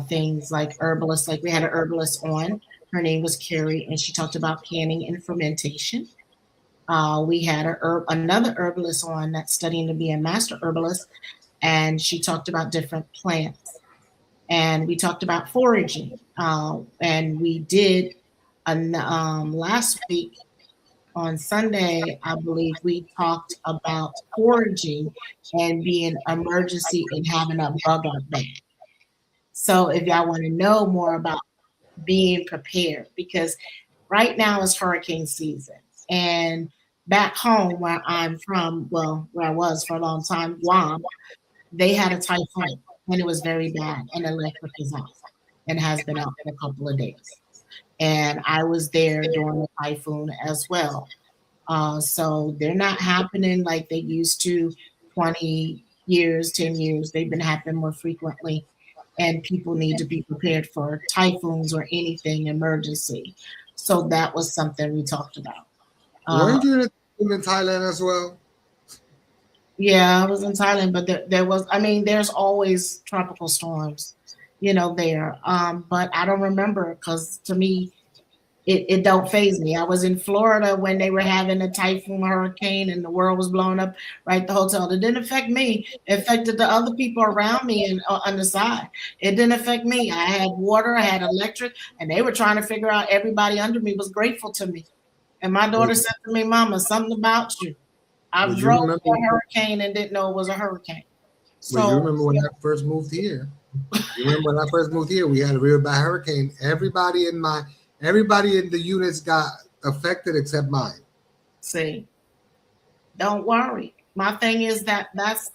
things like herbalists. Like we had an herbalist on. Her name was Carrie, and she talked about canning and fermentation. We had another herbalist on that's studying to be a master herbalist, and she talked about different plants. And we talked about foraging. And we did last week on Sunday, I believe we talked about foraging and being emergency and having a bug out bag. So if y'all want to know more about being prepared, because right now is hurricane season. And back home where I'm from, well, where I was for a long time, Guam, they had a typhoon and it was very bad and electric is off and has been out for a couple of days. And I was there during the typhoon as well. So they're not happening like they used to 20 years, 10 years. They've been happening more frequently. And people need to be prepared for typhoons or anything emergency. So that was something we talked about. Weren't you in Thailand as well? Yeah, I was in Thailand, but there was, I mean, there's always tropical storms, there. But I don't remember because to me, it don't phase me. I was in Florida when they were having a typhoon hurricane and the world was blowing up right the hotel. It didn't affect me. It affected the other people around me and on the side. It didn't affect me. I had water, I had electric, and they were trying to figure out everybody under me was grateful to me. And my daughter said to me, Mama, something about you. I drove through a hurricane and didn't know it was a hurricane. So you remember when I first moved here? You remember when I first moved here? We had a real bad hurricane. Everybody in the units got affected except mine. See, don't worry. My thing is that's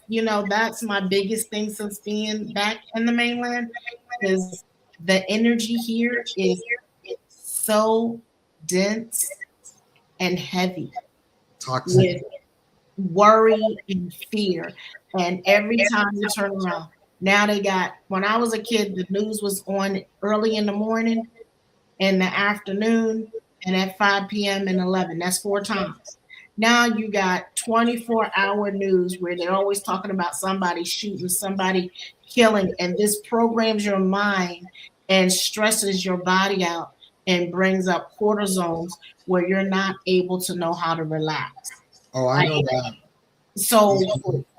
my biggest thing since being back in the mainland is the energy here is so dense and heavy. Toxic. With worry and fear. And every time you turn around, now when I was a kid, the news was on early in the morning, in the afternoon, and at 5 p.m. and 11. That's 4 times. Now you got 24-hour news where they're always talking about somebody shooting, somebody killing, and this programs your mind and stresses your body out and brings up cortisols where you're not able to know how to relax. Oh, I know that. So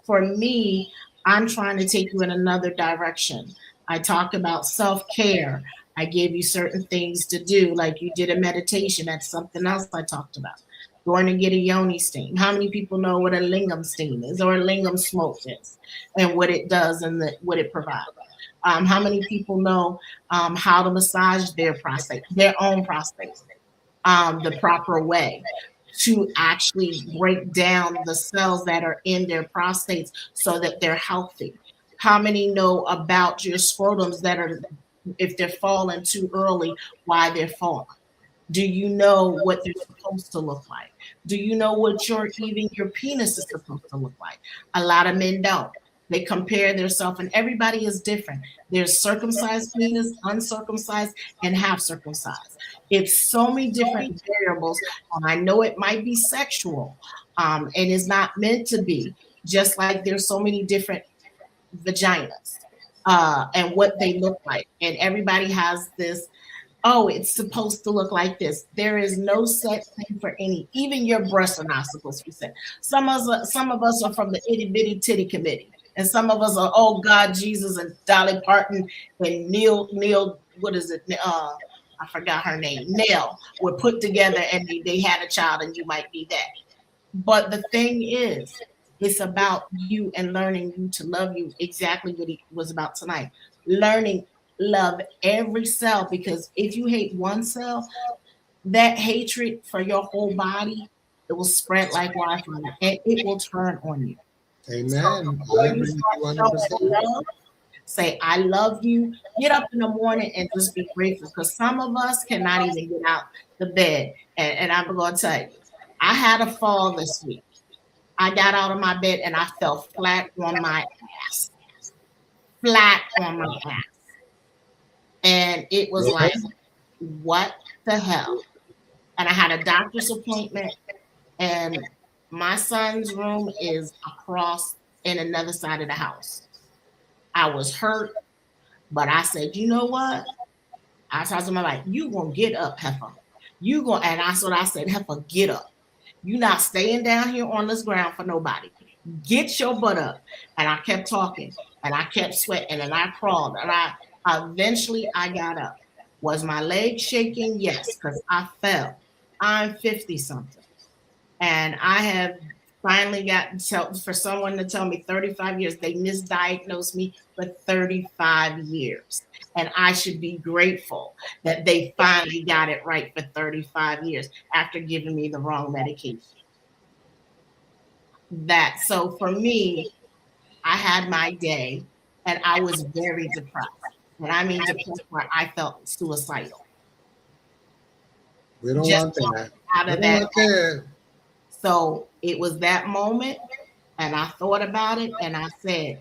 for me, I'm trying to take you in another direction. I talk about self-care. I gave you certain things to do, like you did a meditation. That's something else I talked about. Going to get a yoni steam. How many people know what a lingam steam is or a lingam smoke is and what it does and what it provides? How many people know how to massage their own prostate, the proper way to actually break down the cells that are in their prostates so that they're healthy? How many know about your scrotums that are, if they're falling too early, why they're falling? Do you know what they're supposed to look like? Do you know what even your penis is supposed to look like? A lot of men don't. They compare themselves, and everybody is different. There's circumcised penis, uncircumcised, and half circumcised. It's so many different variables, and I know it might be sexual, and it's not meant to be. Just like there's so many different vaginas and what they look like. And everybody has this, oh, it's supposed to look like this. There is no set thing for any. Even your breasts are not supposed to be set. Some of us are from the itty bitty titty committee, and some of us are, oh God, Jesus, and Dolly Parton and Neil. What is it? I forgot her name. Nell were put together, and they had a child, and you might be that. But the thing is, it's about you and learning you to love you, exactly what it was about tonight. Learning love every cell, because if you hate one cell, that hatred for your whole body, it will spread like wildfire and it will turn on you. So Amen. I before you agree with start you showing 100%. love, say I love you. Get up in the morning and just be grateful, because some of us cannot even get out the bed. And I'm gonna tell you, I had a fall this week. I got out of my bed and I fell flat on my ass. Flat on my ass. And it was You okay? like, what the hell? And I had a doctor's appointment, and my son's room is across in another side of the house. I was hurt, but I said, you know what? I told him, like, you gonna get up, Heifer. You gonna, and that's what I said, Heifer, get up. You not staying down here on this ground for nobody. Get your butt up. And I kept talking, and I kept sweating, and I crawled, and I eventually I got up. Was my leg shaking? Yes, because I fell. I'm 50 something. And I have finally gotten for someone to tell me 35 years, they misdiagnosed me for 35 years. And I should be grateful that they finally got it right for 35 years after giving me the wrong medication. That, so for me, I had my day and I was very depressed. And I mean depressed where I felt suicidal. We don't Just want that. out We of don't that. want that. So it was that moment, and I thought about it, and I said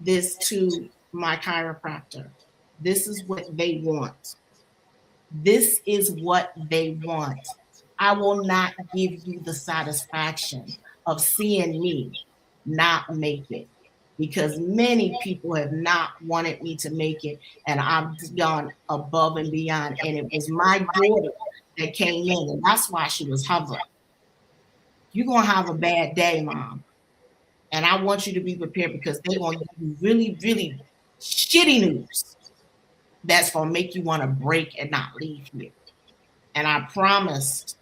this to my chiropractor. This is what they want. This is what they want. I will not give you the satisfaction of seeing me not make it, because many people have not wanted me to make it, and I've gone above and beyond. And it was my daughter that came in, and that's why she was hovering. You're going to have a bad day, Mom. And I want you to be prepared, because they're going to give you really, really shitty news that's going to make you want to break and not leave here. And I promised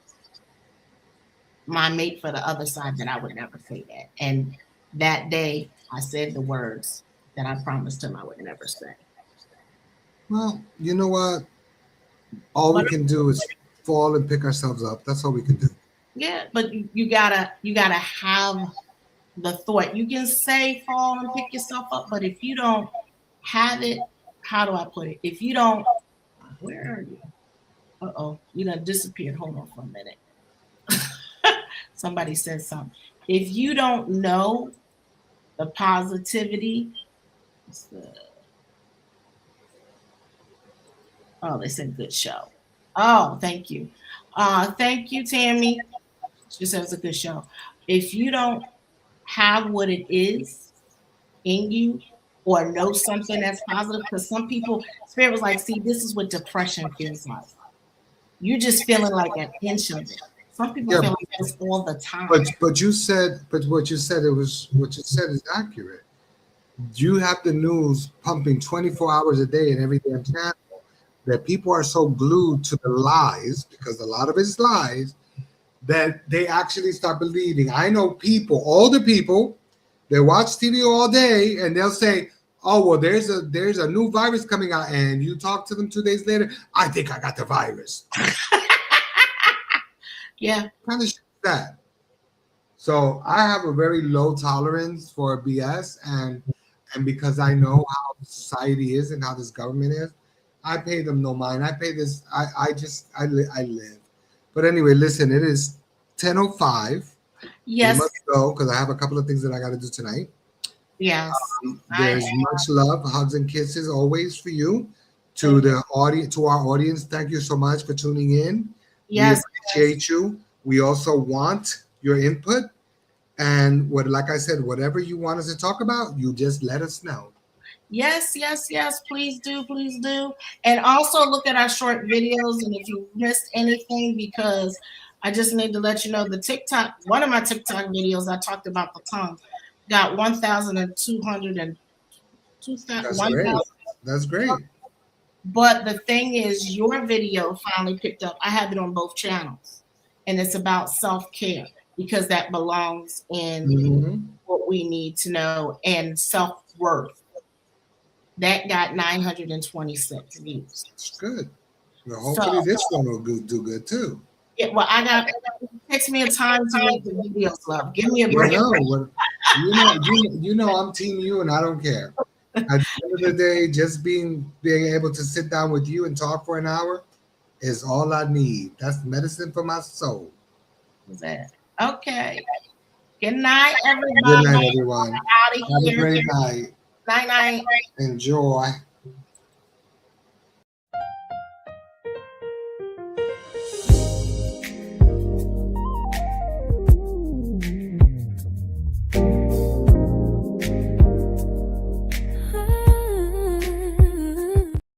my mate for the other side that I would never say that. And that day, I said the words that I promised him I would never say. Well, you know what? All we can do is fall and pick ourselves up. That's all we can do. Yeah, but you gotta have the thought. You can say fall and pick yourself up, but if you don't have it, how do I put it? If you don't, where are you? Uh-oh, you done disappeared. Hold on for a minute. Somebody said something. If you don't know the positivity, oh, they said good show. Oh, thank you. Thank you, Tammy. She said it's a good show. If you don't have what it is in you, or know something that's positive, because some people, Spirit was like, see, this is what depression feels like. You're just feeling like an inch of it. Some people feel like this all the time. But what you said is accurate. You have the news pumping 24 hours a day in every damn channel, that people are so glued to the lies, because a lot of it is lies, that they actually start believing. I know people, older people, they watch TV all day and they'll say, oh, well, there's a new virus coming out, and you talk to them 2 days later, I think I got the virus. Yeah. Kind of shit is that. So I have a very low tolerance for BS, and because I know how society is and how this government is, I pay them no mind. I pay this. I live. But anyway, listen. It is 10:05. Yes. We must go because I have a couple of things that I got to do tonight. Yes. There's much love, hugs, and kisses always for you. To the audience, to our audience, thank you so much for tuning in. Yes. We appreciate you. We also want your input, and like I said, whatever you want us to talk about, you just let us know. Yes, yes, yes. Please do, please do. And also look at our short videos. And if you missed anything, because I just need to let you know the TikTok, one of my TikTok videos, I talked about the tongue, got 1,200 and That's 1,000. great. That's great. But the thing is, your video finally picked up. I have it on both channels. And it's about self care because that belongs in Hmm. what we need to know and self worth. That got 926 views. It's good. Well, So, hopefully this one will do good too. yeah, well, I got text me a time to make the videos, love. Give me a You break. know, you know, I'm team you, and I don't care. At the end of the day, just being able to sit down with you and talk for an hour is all I need. That's medicine for my soul. Okay. Good night, Good everybody. night, everyone. Out of Have a here. great night. Night, night. Enjoy.